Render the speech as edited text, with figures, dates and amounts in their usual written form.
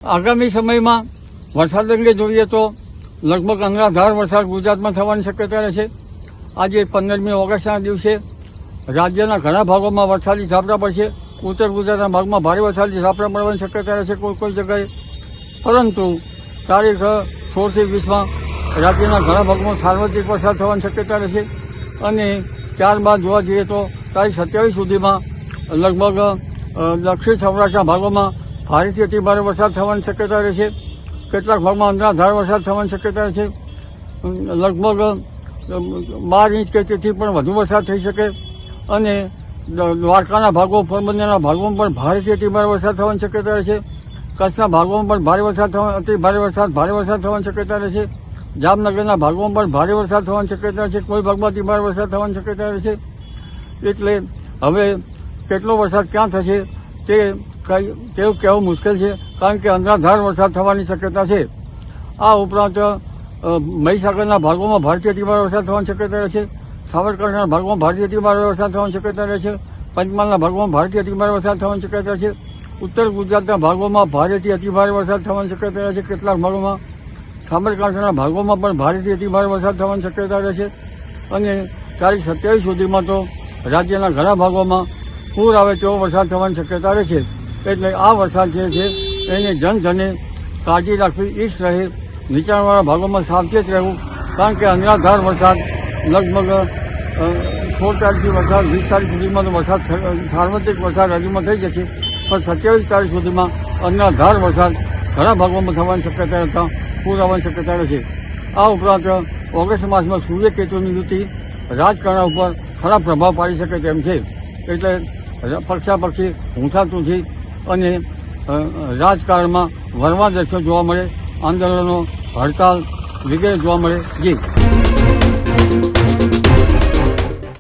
આગામી સમયમાં વરસાદ અંગે જોઈએ તો લગભગ અનરાધાર વરસાદ ગુજરાતમાં થવાની શક્યતા રહેશે। આજે 15મી ઓગસ્ટના દિવસે રાજ્યના ઘણા ભાગોમાં વરસાદી ઝાપટા પડશે। ઉત્તર ગુજરાતના ભાગમાં ભારે વરસાદી ઝાપટા પડવાની શક્યતા રહેશે કોઈ જગ્યાએ, પરંતુ તારીખ 16 થી 20માં રાજ્યના ઘણા ભાગમાં સાર્વત્રિક વરસાદ થવાની શક્યતા રહેશે અને ત્યારબાદ જોવા જઈએ તો તારીખ 27 સુધીમાં લગભગ દક્ષિણ સૌરાષ્ટ્રના ભાગોમાં ભારેથી અતિભારે વરસાદ થવાની શક્યતા રહેશે। કેટલાક ભાગમાં અનરાધાર વરસાદ થવાની શક્યતા રહેશે। લગભગ 12 ઇંચ કે તેથી પણ વધુ વરસાદ થઈ શકે અને દ્વારકાના ભાગો, પોરબંદરના ભાગોમાં પણ ભારેથી અતિભારે વરસાદ થવાની શક્યતા રહેશે। કચ્છના ભાગોમાં પણ ભારે વરસાદ ભારે વરસાદ થવાની શક્યતા રહેશે। જામનગરના ભાગોમાં પણ ભારે વરસાદ થવાની શક્યતા છે। કોઈ ભાગમાં અતિભારે વરસાદ થવાની શક્યતા રહેશે। એટલે હવે કેટલો વરસાદ ક્યાં થશે તેવું કહેવું મુશ્કેલ છે, કારણ કે અનરાધાર વરસાદ થવાની શક્યતા છે। આ ઉપરાંત મહીસાગરના ભાગોમાં ભારેથી અતિભારે વરસાદ થવાની શક્યતા રહેશે। સાબરકાંઠાના ભાગોમાં ભારેથી અતિભારે વરસાદ થવાની શક્યતા રહેશે। પંચમહાલના ભાગોમાં ભારેથી અતિભારે વરસાદ થવાની શક્યતા છે। ઉત્તર ગુજરાતના ભાગોમાં ભારેથી અતિભારે વરસાદ થવાની શક્યતા રહેશે। કેટલાક ભાગોમાં સાબરકાંઠાના ભાગોમાં પણ ભારેથી અતિભારે વરસાદ થવાની શક્યતા રહેશે અને તારીખ 27 સુધીમાં તો રાજ્યના ઘણા ભાગોમાં પૂર આવે તેવો વરસાદ થવાની શક્યતા રહેશે। એટલે આ વરસાદ જે છે એને જનધને કાળજી રાખવી, ઈચ્છ રહે, નીચાણવાળા ભાગોમાં સાવચેત રહેવું, કારણ કે અનરાધાર વરસાદ લગભગ 16 તારીખથી વરસાદ 20 તારીખ સુધીમાં તો વરસાદ સાર્વત્રિક વરસાદ રાજ્યમાં થઈ જશે, પણ 27 તારીખ સુધીમાં અનરાધાર વરસાદ ઘણા ભાગોમાં થવાની શક્યતા રહેતા પૂર આવવાની શક્યતા રહેશે। આ ઉપરાંત ઓગસ્ટ માસમાં સૂર્યકેતુની યુતિ રાજકારણ ઉપર ખરાબ પ્રભાવ પાડી શકે તેમ છે। એટલે પક્ષાપક્ષી ઊંચાતુંથી અને રાજકારણમાં વરવા દ્રશ્યો જોવા મળે, આંદોલનો, હડતાલ વગેરે જોવા મળે। જી।